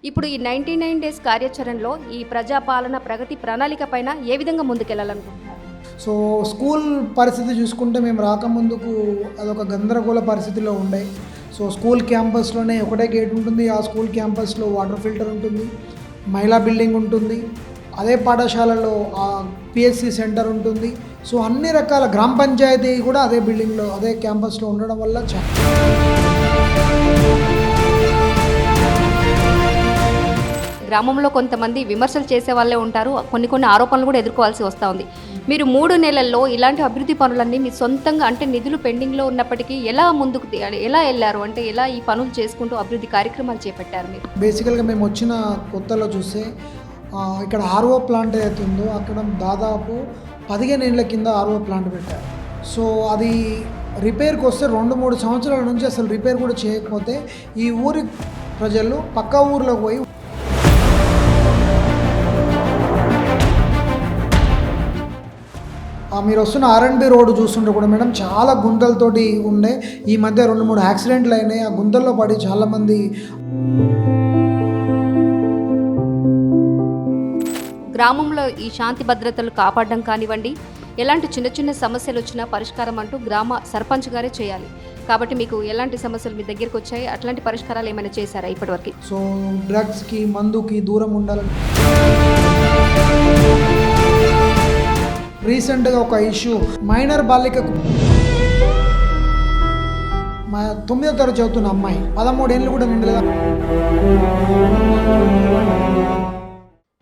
ఇప్పుడు ఈ 99 డేస్ కార్యాచరణలో ఈ ప్రజాపాలన ప్రగతి ప్రణాళిక పైన ఏ విధంగా ముందుకెళ్లాలనుకుంటున్నారు? సో స్కూల్ పరిస్థితి చూసుకుంటే మేము రాకముందుకు అదొక గందరగోళ పరిస్థితిలో ఉండే. సో స్కూల్ క్యాంపస్లోనే ఒకటే గేట్ ఉంటుంది. ఆ స్కూల్ క్యాంపస్లో వాటర్ ఫిల్టర్ ఉంటుంది, మహిళా బిల్డింగ్ ఉంటుంది. అదే పాఠశాలలో పిహెచ్సి సెంటర్ ఉంటుంది. సో అన్ని రకాల గ్రామ పంచాయతీ కూడా అదే బిల్డింగ్లో అదే క్యాంపస్లో ఉండడం వల్ల గ్రామంలో కొంతమంది విమర్శలు చేసే వాళ్ళే ఉంటారు, కొన్ని ఆరోపణలు కూడా ఎదుర్కోవాల్సి వస్తూ ఉంది. మీరు 3 నెలల్లో ఇలాంటి అభివృద్ధి పనులన్నీ మీ సొంతంగా అంటే నిధులు పెండింగ్లో ఉన్నప్పటికీ ఎలా ముందుకు ఎలా వెళ్ళారు? అంటే ఎలా ఈ పనులు చేసుకుంటూ అభివృద్ధి కార్యక్రమాలు చేపట్టారు మీరు? బేసికల్గా మేము వచ్చిన కొత్తలో చూస్తే ఇక్కడ ఆర్ఓ ప్లాంట్ ఏదైతే ఉందో అక్కడ దాదాపు 15 ఏళ్ల కింద ఆర్ఓ ప్లాంట్ పెట్టారు. సో అది రిపేర్కి వస్తే 2-3 సంవత్సరాల నుంచి అసలు రిపేర్ కూడా చేయకపోతే ఈ ఊరి ప్రజలు పక్క ఊర్లోకి పోయి మీరు వస్తున్న R&B రోడ్డు చూస్తుంటే కూడా మేడం చాలా గుంతలతోటి ఉండే. ఈ మధ్య 2-3 యాక్సిడెంట్లు అయినాయి. ఆ గుంతల్లో పడి చాలామంది. గ్రామంలో ఈ శాంతి భద్రతలు కాపాడడం కానివ్వండి, ఎలాంటి చిన్న సమస్యలు వచ్చినా పరిష్కారం అంటూ గ్రామ సర్పంచ్ గారే చేయాలి. కాబట్టి మీకు ఎలాంటి సమస్యలు మీ దగ్గరికి వచ్చాయి? అట్లాంటి పరిష్కారాలు ఏమైనా చేశారా ఇప్పటివరకు? సో డ్రగ్స్కి మందుకి దూరం ఉండాలని రీసెంట్గా ఒక ఇష్యూ, మైనర్ బాలికకు 9వ తరగతి చదువుతున్న అమ్మాయి 13 ఏళ్ళు కూడా నిండలేదా.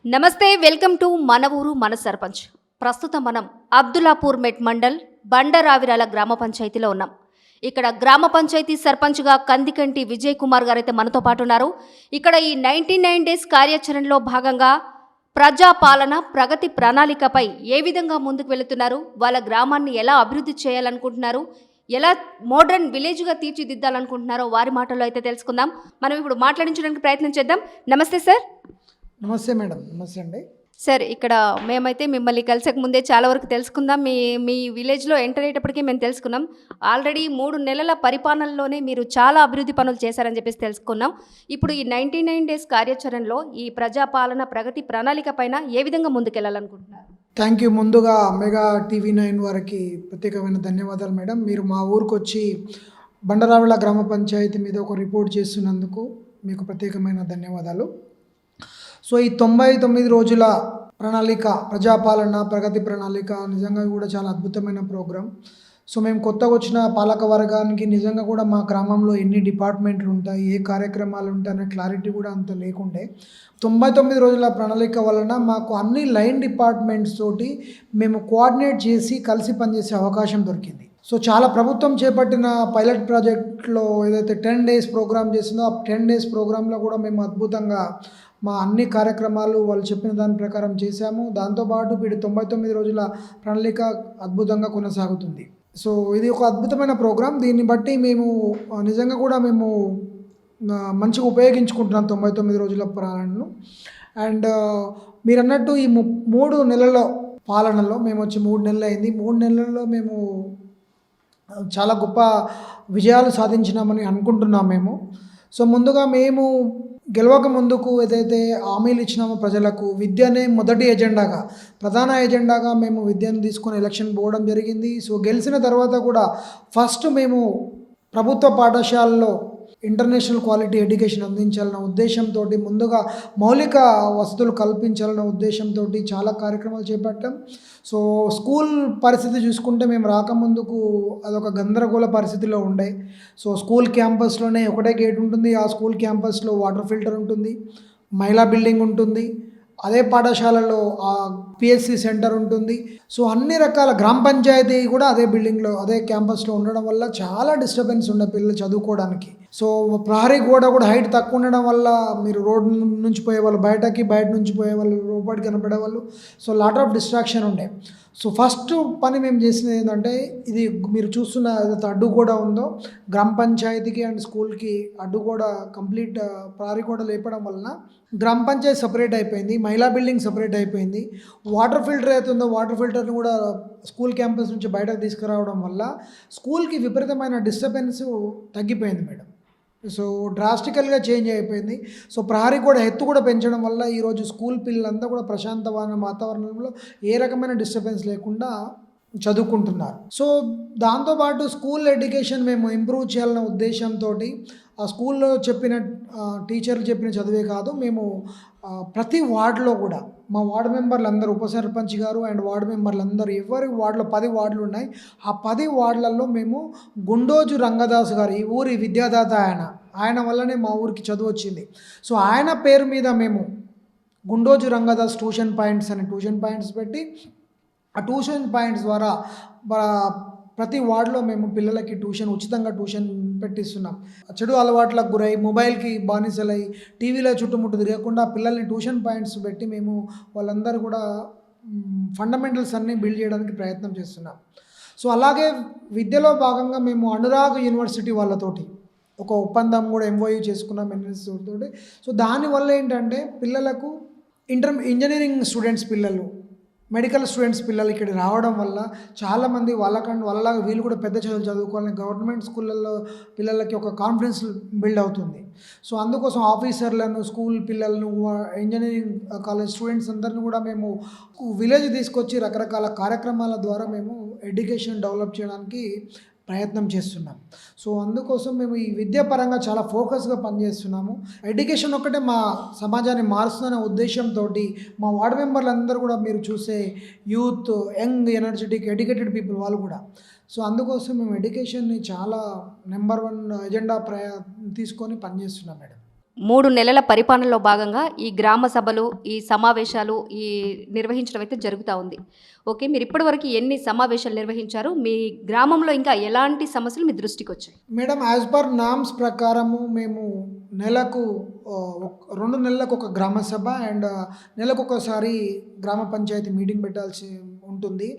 నమస్తే, వెల్కమ్ టు మన ఊరు మన సర్పంచ్. ప్రస్తుతం మనం అబ్దుల్లాపూర్ మెట్ మండల్ బండరావిరాల గ్రామ పంచాయతీలో ఉన్నాం. ఇక్కడ గ్రామ పంచాయతీ సర్పంచ్గా కందికంటి విజయ్ కుమార్ గారు అయితే మనతో పాటు ఉన్నారు. ఇక్కడ ఈ 99 డేస్ కార్యాచరణలో భాగంగా ప్రజాపాలన ప్రగతి ప్రణాళికపై ఏ విధంగా ముందుకు వెళుతున్నారు, వాళ్ళ గ్రామాన్ని ఎలా అభివృద్ధి చేయాలనుకుంటున్నారు, ఎలా మోడర్న్ విలేజ్గా తీర్చిదిద్దాలనుకుంటున్నారో వారి మాటల్లో అయితే తెలుసుకుందాం. మనం ఇప్పుడు మాట్లాడించడానికి ప్రయత్నం చేద్దాం. నమస్తే సార్. నమస్తే మేడం. నమస్తే అండి సార్. ఇక్కడ మేమైతే మిమ్మల్ని కలిసక ముందే చాలా వరకు తెలుసుకుందాం. మీ విలేజ్లో ఎంటర్ అయ్యేటప్పటికీ మేము తెలుసుకున్నాం. ఆల్రెడీ 3 నెలల పరిపాలనలోనే మీరు చాలా అభివృద్ధి పనులు చేశారని చెప్పేసి తెలుసుకున్నాం. ఇప్పుడు ఈ 99 డేస్ కార్యాచరణలో ఈ ప్రజాపాలన ప్రగతి ప్రణాళిక పైన ఏ విధంగా ముందుకెళ్లాలనుకుంటున్నారు? Thank you. ముందుగా మెగా TV9 వారికి ప్రత్యేకమైన ధన్యవాదాలు మేడం. మీరు మా ఊరికి వచ్చి బండరావిళ గ్రామ పంచాయతీ మీద ఒక రిపోర్ట్ చేస్తున్నందుకు మీకు ప్రత్యేకమైన ధన్యవాదాలు. సో ఈ 99 రోజుల ప్రణాళిక, ప్రజాపాలన ప్రగతి ప్రణాళిక నిజంగా కూడా చాలా అద్భుతమైన ప్రోగ్రాం. సో మేము కొత్తగా వచ్చిన పాలక వర్గానికి నిజంగా కూడా మా గ్రామంలో ఎన్ని డిపార్ట్మెంట్లు ఉంటాయి, ఏ కార్యక్రమాలు ఉంటాయి అనే క్లారిటీ కూడా అంత లేకుండే. 99 రోజుల ప్రణాళిక వలన మాకు అన్ని లైన్ డిపార్ట్మెంట్స్ తోటి మేము కోఆర్డినేట్ చేసి కలిసి పనిచేసే అవకాశం దొరికింది. సో చాలా ప్రభుత్వం చేపట్టిన పైలట్ ప్రాజెక్ట్లో ఏదైతే 10 డేస్ ప్రోగ్రామ్ చేసిందో ఆ 10 డేస్ ప్రోగ్రాంలో కూడా మేము అద్భుతంగా మా అన్ని కార్యక్రమాలు వాళ్ళు చెప్పిన దాని ప్రకారం చేశాము. దాంతోపాటు వీడి 99 రోజుల ప్రణాళిక అద్భుతంగా కొనసాగుతుంది. సో ఇది ఒక అద్భుతమైన ప్రోగ్రాం. దీన్ని బట్టి మేము నిజంగా కూడా మేము మంచిగా ఉపయోగించుకుంటున్నాం 99 రోజుల పాలనను. అండ్ మీరు అన్నట్టు ఈ 3 నెలల పాలనలో మేము వచ్చి 3 నెలలు అయింది. 3 నెలల్లో మేము చాలా గొప్ప విజయాలు సాధించినామని అనుకుంటున్నాం మేము. సో ముందుగా మేము గెలవక ముందుకు ఏదైతే హామీలు ఇచ్చినామో ప్రజలకు, విద్యనే మొదటి ఎజెండాగా, ప్రధాన ఎజెండాగా మేము విద్యను తీసుకొని ఎలక్షన్ పోవడం జరిగింది. సో గెలిచిన తర్వాత కూడా ఫస్ట్ మేము ప్రభుత్వ పాఠశాలలో ఇంటర్నేషనల్ క్వాలిటీ ఎడ్యుకేషన్ అందించాలన్న ఉద్దేశంతో, ముందుగా మౌలిక వసతులు కల్పించాలన్న ఉద్దేశంతో చాలా కార్యక్రమాలు చేపట్టాం. సో స్కూల్ పరిస్థితి చూసుకుంటే మేము రాకముందుకు అదొక గందరగోళ పరిస్థితిలో ఉండే. సో స్కూల్ క్యాంపస్లోనే ఒకటే గేట్ ఉంటుంది. ఆ స్కూల్ క్యాంపస్లో వాటర్ ఫిల్టర్ ఉంటుంది, మహిళా బిల్డింగ్ ఉంటుంది. అదే పాఠశాలలో పిహెచ్సి సెంటర్ ఉంటుంది. సో అన్ని రకాల గ్రామ పంచాయతీ కూడా అదే బిల్డింగ్లో అదే క్యాంపస్లో ఉండడం వల్ల చాలా డిస్టర్బెన్స్ ఉండే పిల్లలు చదువుకోవడానికి. సో ప్రహరీ గోడ కూడా హైట్ తక్కువ ఉండడం వల్ల మీరు రోడ్ నుంచి పోయేవాళ్ళు బయటకి, బయట నుంచి పోయేవాళ్ళు లోపలికి కనపడేవాళ్ళు. సో లాట్ ఆఫ్ డిస్ట్రాక్షన్ ఉండే. సో ఫస్ట్ పని మేము చేసినది ఏంటంటే, ఇది మీరు చూస్తున్న ఏదైతే అడ్డు కూడా ఉందో గ్రామ పంచాయతీకి అండ్ స్కూల్కి అడ్డు కూడా కంప్లీట్ ప్రహరీ గోడ లేపడం వలన గ్రామ పంచాయతీ సపరేట్ అయిపోయింది, మహిళా బిల్డింగ్ సపరేట్ అయిపోయింది. వాటర్ ఫిల్టర్ అవుతుందో వాటర్ ఫిల్టర్ని కూడా స్కూల్ క్యాంపస్ నుంచి బయటకు తీసుకురావడం వల్ల స్కూల్కి విపరీతమైన డిస్టర్బెన్స్ తగ్గిపోయింది మేడం. సో డ్రాస్టికల్గా చేంజ్ అయిపోయింది. సో ప్రహరీ గోడ ఎత్తు కూడా పెంచడం వల్ల ఈరోజు స్కూల్ పిల్లలంతా కూడా ప్రశాంతమైన వాతావరణంలో ఏ రకమైన డిస్టర్బెన్స్ లేకుండా చదువుకుంటున్నారు. సో దాంతోపాటు స్కూల్ ఎడ్యుకేషన్ మేము ఇంప్రూవ్ చేయాలన్న ఉద్దేశంతో ఆ స్కూల్లో చెప్పిన టీచర్లు చెప్పిన చదివే కాదు, మేము ప్రతి వార్డులో కూడా మా వార్డు మెంబర్లు అందరూ, ఉప సర్పంచ్ గారు అండ్ వార్డు మెంబర్లు అందరూ, ఎవరి వార్డులో 10 వార్డులు ఉన్నాయి. ఆ 10 వార్డులలో మేము గుండోజు రంగదాస్ గారు, ఈ ఊరి విద్యాదాత ఆయన వల్లనే మా ఊరికి చదువు వచ్చింది. సో ఆయన పేరు మీద మేము గుండోజు రంగదాస్ ట్యూషన్ పాయింట్స్ అని ట్యూషన్ పాయింట్స్ పెట్టి, ఆ ట్యూషన్ పాయింట్స్ ద్వారా ప్రతి వార్డులో మేము పిల్లలకి ఉచితంగా ట్యూషన్ పెట్టిస్తున్నాం. చెడు అలవాట్లకు గురై మొబైల్కి బానిసలై టీవీలో చుట్టుముట్టు తిరగకుండా పిల్లల్ని ట్యూషన్ పాయింట్స్ పెట్టి మేము వాళ్ళందరూ కూడా ఫండమెంటల్స్ అన్నీ బిల్డ్ చేయడానికి ప్రయత్నం చేస్తున్నాం. సో అలాగే విద్యలో భాగంగా మేము అనురాగ్ యూనివర్సిటీ వాళ్ళతోటి ఒక ఒప్పందం కూడా ఎంఓయూ చేసుకున్నాం ఎన్ఎస్సి తోటి. సో దానివల్ల ఏంటంటే పిల్లలకు ఇంజనీరింగ్ స్టూడెంట్స్ పిల్లలు, మెడికల్ స్టూడెంట్స్ పిల్లలు ఇక్కడ రావడం వల్ల చాలామంది వాళ్ళలాగా వీళ్ళు కూడా పెద్ద చదువులు చదువుకోవాలని గవర్నమెంట్ స్కూళ్ళల్లో పిల్లలకి ఒక కాన్ఫిడెన్స్ బిల్డ్ అవుతుంది. సో అందుకోసం ఆఫీసర్లను, స్కూల్ పిల్లలను, ఇంజనీరింగ్ కాలేజ్ స్టూడెంట్స్ అందరిని కూడా మేము విలేజ్ తీసుకొచ్చి రకరకాల కార్యక్రమాల ద్వారా మేము ఎడ్యుకేషన్ డెవలప్ చేయడానికి ప్రయత్నం చేస్తున్నాం. సో అందుకోసం మేము ఈ విద్యాపరంగా చాలా ఫోకస్గా పనిచేస్తున్నాము. ఎడ్యుకేషన్ ఒక్కటే మా సమాజాన్ని మారుస్తుందనే ఉద్దేశంతో మా వార్డు మెంబర్లు అందరూ కూడా మీరు చూసే youth, young, energetic, educated people వాళ్ళు కూడా. సో అందుకోసం మేము ఎడ్యుకేషన్ని చాలా నెంబర్ 1 ఎజెండా తీసుకొని పనిచేస్తున్నాం మేడం. 3 నెలల పరిపాలనలో భాగంగా ఈ గ్రామ సభలు, ఈ సమావేశాలు నిర్వహించడం అయితే జరుగుతూ ఉంది. ఓకే, మీరు ఇప్పటివరకు ఎన్ని సమావేశాలు నిర్వహించారు? మీ గ్రామంలో ఇంకా ఎలాంటి సమస్యలు మీ దృష్టికి వచ్చాయి? మేడం, యాజ్ పర్ నామ్స్ ప్రకారము మేము నెలకు 2 నెలలకు ఒక గ్రామ సభ అండ్ నెలకు ఒకసారి గ్రామ పంచాయతీ మీటింగ్ పెట్టాల్సి ఉంటుంది.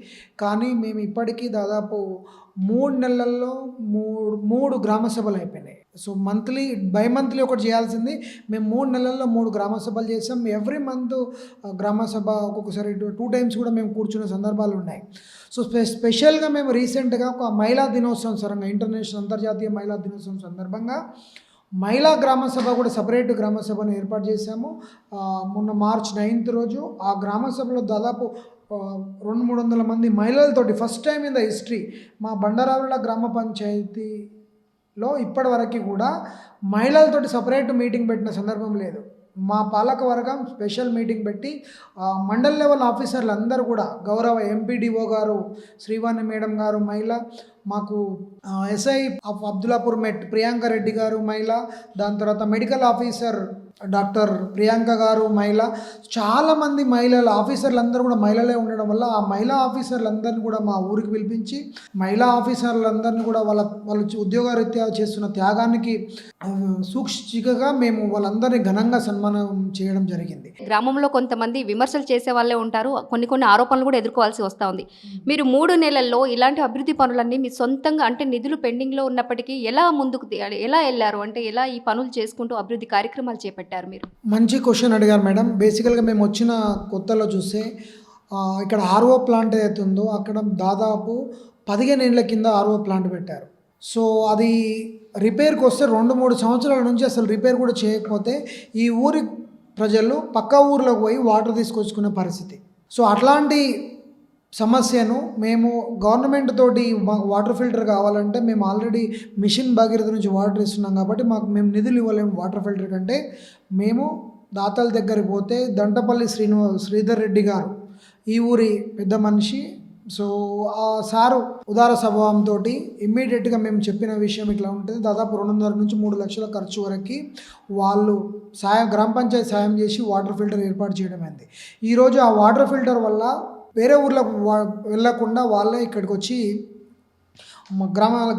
కానీ మేము ఇప్పటికీ దాదాపు 3 నెలల్లో 3 గ్రామ సభలు అయిపోయినాయి. సో బై మంత్లీ ఒకటి చేయాల్సింది మేము 3 నెలల్లో 3 గ్రామ సభలు చేసాం. ఎవ్రీ మంత్ గ్రామ సభ, ఒక్కొక్కసారి 2 టైమ్స్ కూడా మేము కూర్చునే సందర్భాలు ఉన్నాయి. సో స్పెషల్గా మేము రీసెంట్గా ఒక మహిళా దినోత్సవం సరంగా అంతర్జాతీయ మహిళా దినోత్సవం సందర్భంగా మహిళా గ్రామ సభ కూడా సపరేట్ గ్రామ సభను ఏర్పాటు చేశాము. మొన్న March 9th రోజు ఆ గ్రామ సభలో దాదాపు 200-300 మంది మహిళలతోటి first time in the history మా బండరావిల గ్రామ పంచాయతీలో ఇప్పటి వరకు కూడా మహిళలతోటి సపరేట్ మీటింగ్ పెట్టిన సందర్భం లేదు. మా పాలక వర్గం స్పెషల్ మీటింగ్ పెట్టి మండల్ లెవెల్ ఆఫీసర్లు అందరూ కూడా, గౌరవ ఎంపీడీఓ గారు శ్రీవాణి మేడం గారు మహిళ, మాకు ఎస్ఐ అబ్దుల్లాపూర్ మెట్ ప్రియాంక రెడ్డి గారు మహిళ, దాని తర్వాత మెడికల్ ఆఫీసర్ డాక్టర్ ప్రియాంక గారు మహిళ, చాలామంది మహిళలు ఆఫీసర్లు అందరూ కూడా మహిళలే ఉండడం వల్ల ఆ మహిళా ఆఫీసర్లందరినీ కూడా మా ఊరికి పిలిపించి మహిళా ఆఫీసర్లందరినీ కూడా వాళ్ళు ఉద్యోగరీత్యా చేస్తున్న త్యాగానికి సూచికగా మేము వాళ్ళందరినీ ఘనంగా సన్మానం చేయడం జరిగింది. గ్రామంలో కొంతమంది విమర్శలు చేసే వాళ్ళే ఉంటారు, కొన్ని ఆరోపణలు కూడా ఎదుర్కోవాల్సి వస్తూ ఉంది. మీరు 3 నెలల్లో ఇలాంటి అభివృద్ధి పనులన్నీ మీ సొంతంగా, అంటే నిధులు పెండింగ్లో ఉన్నప్పటికీ ఎలా ముందుకు ఎలా వెళ్ళారు? అంటే ఎలా ఈ పనులు చేసుకుంటూ అభివృద్ధి కార్యక్రమాలు చేపట్టారు మీరు? మంచి క్వశ్చన్ అడిగారు మేడం. బేసికల్గా మేము వచ్చిన కొత్తలో చూస్తే ఇక్కడ ఆర్ఓ ప్లాంట్ ఏదైతే ఉందో అక్కడ దాదాపు 15 ఏళ్ల కింద ఆర్ఓ ప్లాంట్ పెట్టారు. సో అది రిపేర్కి వస్తే 2-3 సంవత్సరాల నుంచి అసలు రిపేర్ కూడా చేయకపోతే ఈ ఊరి ప్రజలు పక్క ఊర్లోకి పోయి వాటర్ తీసుకొచ్చుకునే పరిస్థితి. సో అట్లాంటి సమస్యను మేము గవర్నమెంట్ తోటి మాకు వాటర్ ఫిల్టర్ కావాలంటే మేము ఆల్రెడీ మిషన్ భగీరథ నుంచి వాటర్ ఇస్తున్నాం కాబట్టి మేము నిధులు ఇవ్వలేము వాటర్ ఫిల్టర్ కంటే. మేము దాతల దగ్గరికి పోతే దంటపల్లి శ్రీధర్ రెడ్డి గారు ఈ ఊరి పెద్ద మనిషి. సో ఆ సారు ఉదార స్వభావంతో ఇమ్మీడియట్గా మేము చెప్పిన విషయం ఇట్లా ఉంటుంది, దాదాపు 2.5 నుంచి 3 లక్షల ఖర్చు వరకు వాళ్ళు గ్రామ పంచాయతీ సాయం చేసి వాటర్ ఫిల్టర్ ఏర్పాటు చేయడం అయింది. ఈరోజు ఆ వాటర్ ఫిల్టర్ వల్ల వేరే ఊర్లకు వెళ్ళకుండా వాళ్ళే ఇక్కడికి వచ్చి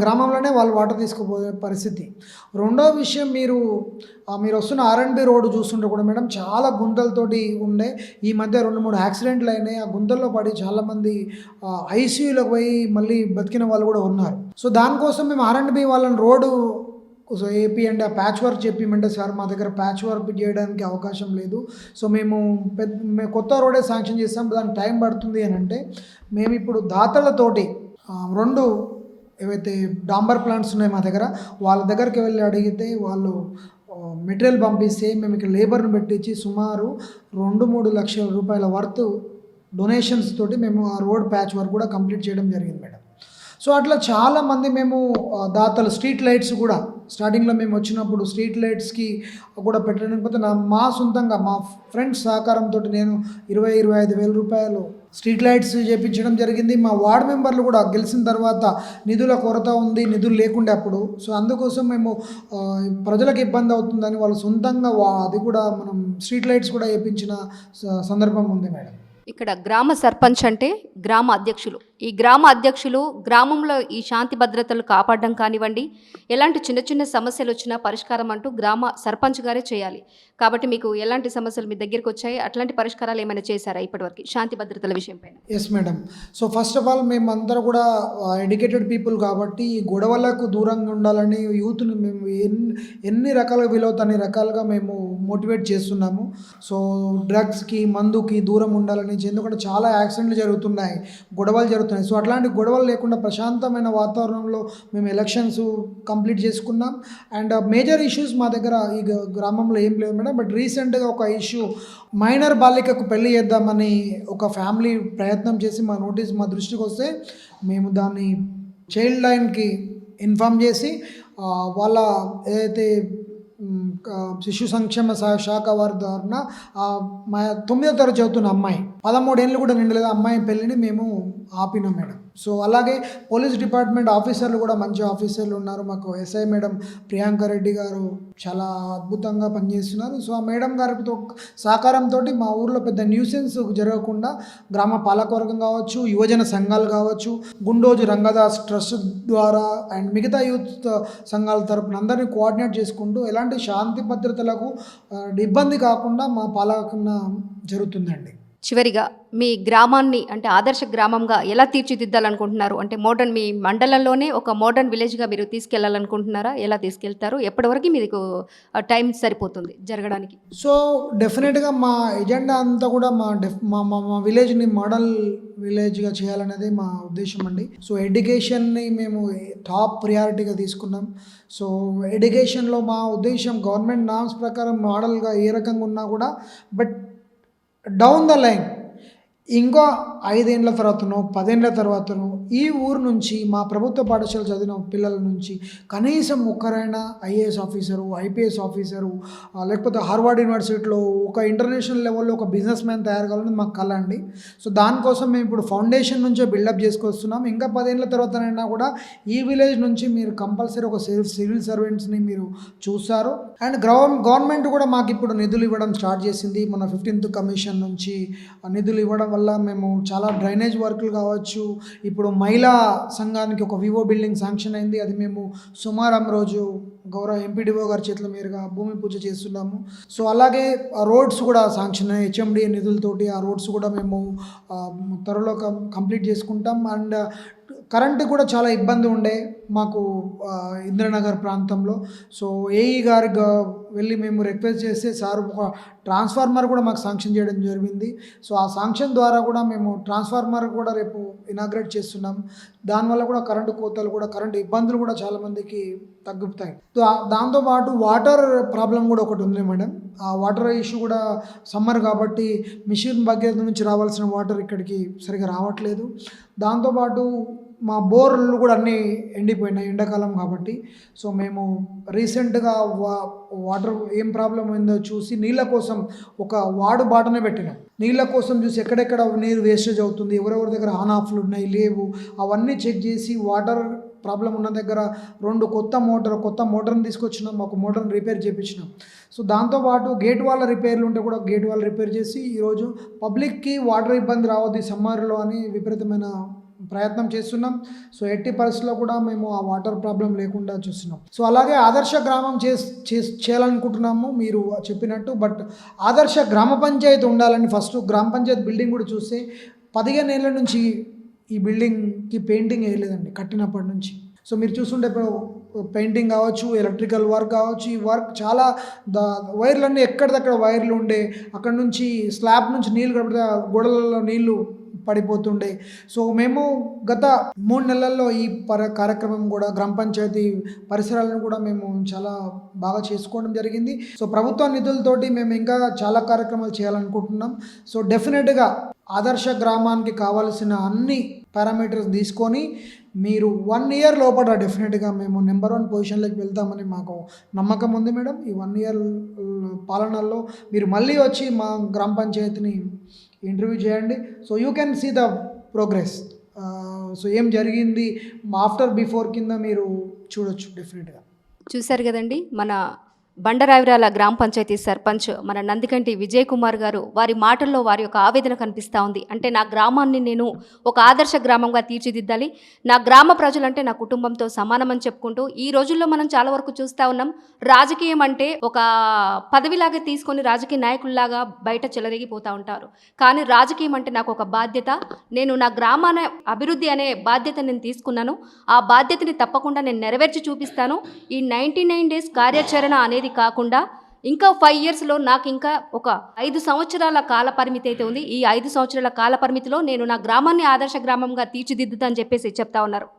గ్రామంలోనే వాళ్ళు వాటర్ తీసుకుపోయే పరిస్థితి. రెండో విషయం, మీరు వస్తున్న R&B రోడ్డు చూస్తుంటే కూడా మేడం చాలా గుంతలతోటి ఉండే. ఈ మధ్య 2-3 యాక్సిడెంట్లు అయినాయి. ఆ గుంతల్లో పడి చాలామంది ICUలోకి పోయి మళ్ళీ బతికిన వాళ్ళు కూడా ఉన్నారు. సో దానికోసం మేము R&B వాళ్ళని రోడ్డు ఏపీ అంటే ఆ ప్యాచ్ వర్క్ చెప్పిమంటే, సార్ మా దగ్గర ప్యాచ్ వర్క్ చేయడానికి అవకాశం లేదు, సో మేము కొత్త రోడే శాంక్షన్ చేస్తాం, దానికి టైం పడుతుంది అని అంటే, మేము ఇప్పుడు దాతలతోటి 2 ఏవైతే డాంబర్ ప్లాంట్స్ ఉన్నాయో మా దగ్గర, వాళ్ళ దగ్గరికి వెళ్ళి అడిగితే వాళ్ళు మెటీరియల్ పంపిస్తే మేము ఇక్కడ లేబర్‌ని పెట్టించి సుమారు 2-3 లక్షల రూపాయల వర్త్ డొనేషన్స్ తోటి మేము ఆ రోడ్ ప్యాచ్ వర్క్ కూడా కంప్లీట్ చేయడం జరిగింది మేడం. సో అట్లా చాలామంది మేము దాతలు స్ట్రీట్ లైట్స్ కూడా స్టార్టింగ్‌లో మేము వచ్చినప్పుడు స్ట్రీట్ లైట్స్‌కి కూడా పెట్టడానికి పోతే మా సొంతంగా మా ఫ్రెండ్స్ సహకారంతో నేను 25 వేల రూపాయలు స్ట్రీట్ లైట్స్ చేపించడం జరిగింది. మా వార్డ్ మెంబర్లు కూడా గెలిచిన తర్వాత నిధుల కొరత ఉంది, నిధులు లేకుండే అప్పుడు. సో అందుకోసం మేము ప్రజలకు ఇబ్బంది అవుతుందని వాళ్ళు సొంతంగా అది కూడా మనం స్ట్రీట్ లైట్స్ కూడా ఏపించిన సందర్భం ఉంది మేడం. ఇక్కడ గ్రామ సర్పంచ్ అంటే గ్రామ అధ్యక్షులు. ఈ గ్రామ అధ్యక్షులు గ్రామంలో ఈ శాంతి భద్రతలు కాపాడడం కానివ్వండి, ఎలాంటి చిన్న చిన్న సమస్యలు వచ్చినా పరిష్కారం అంటూ గ్రామ సర్పంచ్ గారే చేయాలి. కాబట్టి మీకు ఎలాంటి సమస్యలు మీ దగ్గరికి వచ్చాయి, అట్లాంటి పరిష్కారాలు ఏమైనా చేశారా ఇప్పటివరకు శాంతి భద్రతల విషయం పైన? Yes madam. So first of all మేమందరూ కూడా ఎడ్యుకేటెడ్ పీపుల్ కాబట్టి ఈ గొడవలకు దూరంగా ఉండాలని యూత్ని మేము ఎన్ని రకాలుగా వీలవుతా అన్ని రకాలుగా మేము మోటివేట్ చేస్తున్నాము. సో డ్రగ్స్కి మందుకి దూరం ఉండాలని, ఎందుకంటే చాలా యాక్సిడెంట్లు జరుగుతున్నాయి, గొడవలు జరుగుతున్నాయి. సో అట్లాంటి గొడవలు లేకుండా ప్రశాంతమైన వాతావరణంలో మేము ఎలక్షన్స్ కంప్లీట్ చేసుకున్నాం. అండ్ మేజర్ ఇష్యూస్ మా దగ్గర ఈ గ్రామంలో ఏం లేదు మేడం. బట్ రీసెంట్గా ఒక ఇష్యూ, మైనర్ బాలికకు పెళ్లి చేద్దామని ఒక ఫ్యామిలీ ప్రయత్నం చేసి మా దృష్టికి వస్తే మేము దాన్ని చైల్డ్ లైన్కి ఇన్ఫామ్ చేసి వాళ్ళ ఏదైతే శిశు సంక్షేమ శాఖ వారి ద్వారా మా 9వ తరగతి చదువుతున్న అమ్మాయి 13 ఏళ్ళు కూడా నిండలేదు అమ్మాయి పెళ్ళిని మేము ఆపినాం మేడం. సో అలాగే పోలీస్ డిపార్ట్మెంట్ ఆఫీసర్లు కూడా మంచి ఆఫీసర్లు ఉన్నారు. మాకు ఎస్ఐ మేడం ప్రియాంక రెడ్డి గారు చాలా అద్భుతంగా పనిచేస్తున్నారు. సో ఆ మేడం గారితో సహకారంతో మా ఊర్లో పెద్ద న్యూసెన్స్ జరగకుండా గ్రామ పాలకవర్గం కావచ్చు, యువజన సంఘాలు కావచ్చు, గుండోజు రంగదాస్ ట్రస్ట్ ద్వారా అండ్ మిగతా యూత్ సంఘాల తరపున అందరినీ కోఆర్డినేట్ చేసుకుంటూ ఎలాంటి శాంతి భద్రతలకు ఇబ్బంది కాకుండా మా పాలన జరుగుతుందండి. చివరిగా మీ గ్రామాన్ని అంటే ఆదర్శ గ్రామంగా ఎలా తీర్చిదిద్దాలనుకుంటున్నారు? అంటే మోడర్న్ మీ మండలంలోనే ఒక మోడర్న్ విలేజ్గా మీరు తీసుకెళ్లాలనుకుంటున్నారా? ఎలా తీసుకెళ్తారు? ఎప్పటివరకు మీకు టైం సరిపోతుంది జరగడానికి? సో డెఫినెట్గా మా ఎజెండా అంతా కూడా మా విలేజ్ని మోడల్ విలేజ్గా చేయాలనేది మా ఉద్దేశం అండి. సో ఎడ్యుకేషన్ని మేము టాప్ ప్రియారిటీగా తీసుకున్నాం. సో ఎడ్యుకేషన్లో మా ఉద్దేశం గవర్నమెంట్ నామ్స్ ప్రకారం మోడల్గా ఏ రకంగా ఉన్నా కూడా, బట్ డౌన్ ద లైన్ ఇంకో 5 ఏళ్ల తర్వాతనో 10 ఏళ్ల తర్వాతనో ఈ ఊరు నుంచి మా ప్రభుత్వ పాఠశాల చదివిన పిల్లల నుంచి కనీసం ఒక్కరైనా ఐఏఎస్ ఆఫీసరు, ఐపీఎస్ ఆఫీసరు, లేకపోతే హార్వర్డ్ యూనివర్సిటీలో ఒక ఇంటర్నేషనల్ లెవెల్లో ఒక బిజినెస్ మ్యాన్ తయారు కావాలని మాకు కల అండి. సో దానికోసం మేము ఇప్పుడు ఫౌండేషన్ నుంచే బిల్డప్ చేసుకొస్తున్నాం. ఇంకా 10 ఏళ్ల తర్వాతనైనా కూడా ఈ విలేజ్ నుంచి మీరు కంపల్సరీ ఒక సివిల్ సర్వెంట్స్ని మీరు చూస్తారు. అండ్ గవర్నమెంట్ కూడా మాకు ఇప్పుడు నిధులు ఇవ్వడం స్టార్ట్ చేసింది. మన 15th కమిషన్ నుంచి నిధులు ఇవ్వడం వల్ల మేము చాలా డ్రైనేజ్ వర్కులు కావచ్చు, ఇప్పుడు మహిళా సంఘానికి ఒక వివో బిల్డింగ్ శాంక్షన్ అయింది. అది మేము సుమారం రోజు గౌరవ ఎంపీడీఓ గారి చేతుల మీదుగా భూమి పూజ చేస్తున్నాము. సో అలాగే రోడ్స్ కూడా శాంక్షన్ అయ్యాయి హెచ్ఎండి నిధులతోటి. ఆ రోడ్స్ కూడా మేము త్వరలో కంప్లీట్ చేసుకుంటాం. అండ్ కరెంటు కూడా చాలా ఇబ్బంది ఉండే మాకు ఇంద్రనగర్ ప్రాంతంలో. సో ఏఈ గారికి వెళ్ళి మేము రిక్వెస్ట్ చేస్తే సార్ ఒక ట్రాన్స్ఫార్మర్ కూడా మాకు శాంక్షన్ చేయడం జరిగింది. సో ఆ శాంక్షన్ ద్వారా కూడా మేము ట్రాన్స్ఫార్మర్ కూడా రేపు ఇనాగ్రేట్ చేస్తున్నాం. దానివల్ల కూడా కరెంటు కోతలు కూడా, కరెంటు ఇబ్బందులు కూడా చాలామందికి తగ్గుతాయి. దాంతోపాటు వాటర్ ప్రాబ్లం కూడా ఒకటి ఉంది మేడం. ఆ వాటర్ ఇష్యూ కూడా సమ్మర్ కాబట్టి మిషన్ భగీరథ నుంచి రావాల్సిన వాటర్ ఇక్కడికి సరిగా రావట్లేదు. దాంతోపాటు మా బోర్లు కూడా అన్నీ ఎండిపోయినాయి ఎండాకాలం కాబట్టి. సో మేము రీసెంట్గా వాటర్ ఏం ప్రాబ్లం అయిందో చూసి నీళ్ళ కోసం ఒక వార్డు బాటనే పెట్టినాం. నీళ్ళ కోసం చూసి ఎక్కడెక్కడ నీరు వేస్టేజ్ అవుతుంది, ఎవరెవరి దగ్గర ఆన్ ఆఫ్లు ఉన్నాయి లేవు అవన్నీ చెక్ చేసి వాటర్ ప్రాబ్లం ఉన్న దగ్గర 2 కొత్త మోటార్ని తీసుకొచ్చినాం. ఒక మోటార్ని రిపేర్ చేయించినాం. సో దాంతోపాటు గేట్ వాళ్ళ రిపేర్లు ఉంటే కూడా గేట్ వాళ్ళు రిపేర్ చేసి ఈరోజు పబ్లిక్కి వాటర్ ఇబ్బంది రావద్దు ఈ సమ్మర్లో అని విపరీతమైన ప్రయత్నం చేస్తున్నాం. సో ఎట్టి పరిస్థితుల్లో కూడా మేము ఆ వాటర్ ప్రాబ్లం లేకుండా చూస్తున్నాం. సో అలాగే ఆదర్శ గ్రామం చేయాలనుకుంటున్నాము మీరు చెప్పినట్టు. బట్ ఆదర్శ గ్రామ పంచాయతీ ఉండాలని ఫస్ట్ గ్రామ పంచాయతీ బిల్డింగ్ కూడా చూస్తే 15 ఏళ్ళ నుంచి ఈ బిల్డింగ్కి పెయింటింగ్ వేయలేదండి కట్టినప్పటి నుంచి. సో మీరు చూస్తుంటే ఇప్పుడు పెయింటింగ్ కావచ్చు, ఎలక్ట్రికల్ వర్క్ కావచ్చు, ఈ వర్క్ చాలా వైర్లన్నీ ఎక్కడిదక్కడ వైర్లు ఉండే, అక్కడ నుంచి స్లాబ్ నుంచి నీళ్ళు కడితే గోడలలో నీళ్ళు పడిపోతుండే. సో మేము గత 3 నెలల్లో ఈ కార్యక్రమం కూడా గ్రామ పంచాయతీ పరిసరాలను కూడా మేము చాలా బాగా చేసుకోవడం జరిగింది. సో ప్రభుత్వ నిధులతోటి మేము ఇంకా చాలా కార్యక్రమాలు చేయాలనుకుంటున్నాం. సో డెఫినెట్గా ఆదర్శ గ్రామానికి కావాల్సిన అన్ని పారామీటర్స్ తీసుకొని మీరు 1 ఇయర్ లోపల డెఫినెట్గా మేము నెంబర్ 1 పొజిషన్లోకి వెళ్తామని మాకు నమ్మకం ఉంది మేడం. ఈ 1 ఇయర్ పాలనలో మీరు మళ్ళీ వచ్చి మా గ్రామ పంచాయతీని ఇంటర్వ్యూ చేయండి. So you can see the progress. So ఏం జరిగింది ఆఫ్టర్ బిఫోర్ కింద మీరు చూడొచ్చు డెఫినెట్గా. చూశారు కదండి, మన బండరావిరాల గ్రామ పంచాయతీ సర్పంచ్ మన నందికంటి విజయ్ కుమార్ గారు వారి మాటల్లో వారి యొక్క ఆవేదన కనిపిస్తూ ఉంది. అంటే నా గ్రామాన్ని నేను ఒక ఆదర్శ గ్రామంగా తీర్చిదిద్దాలి, నా గ్రామ ప్రజలంటే నా కుటుంబంతో సమానమని చెప్పుకుంటూ ఈ రోజుల్లో మనం చాలా వరకు చూస్తూ ఉన్నాం, రాజకీయం అంటే ఒక పదవిలాగా తీసుకొని రాజకీయ నాయకుల్లాగా బయట చెలరేగిపోతూ ఉంటారు. కానీ రాజకీయం అంటే నాకు ఒక బాధ్యత, నేను నా గ్రామాన్ని అభివృద్ధి అనే బాధ్యత నేను తీసుకున్నాను, ఆ బాధ్యతని తప్పకుండా నేను నెరవేర్చి చూపిస్తాను. ఈ 99 డేస్ కార్యాచరణ అనేది కాకుండా ఇంకా 5 ఇయర్స్లో నాకు ఇంకా ఒక 5 సంవత్సరాల కాల పరిమితి అయితే ఉంది. ఈ 5 సంవత్సరాల కాల పరిమితిలో నేను నా గ్రామాన్ని ఆదర్శ గ్రామంగా తీర్చిదిద్దుతా అని చెప్పేసి చెప్తా ఉన్నారు.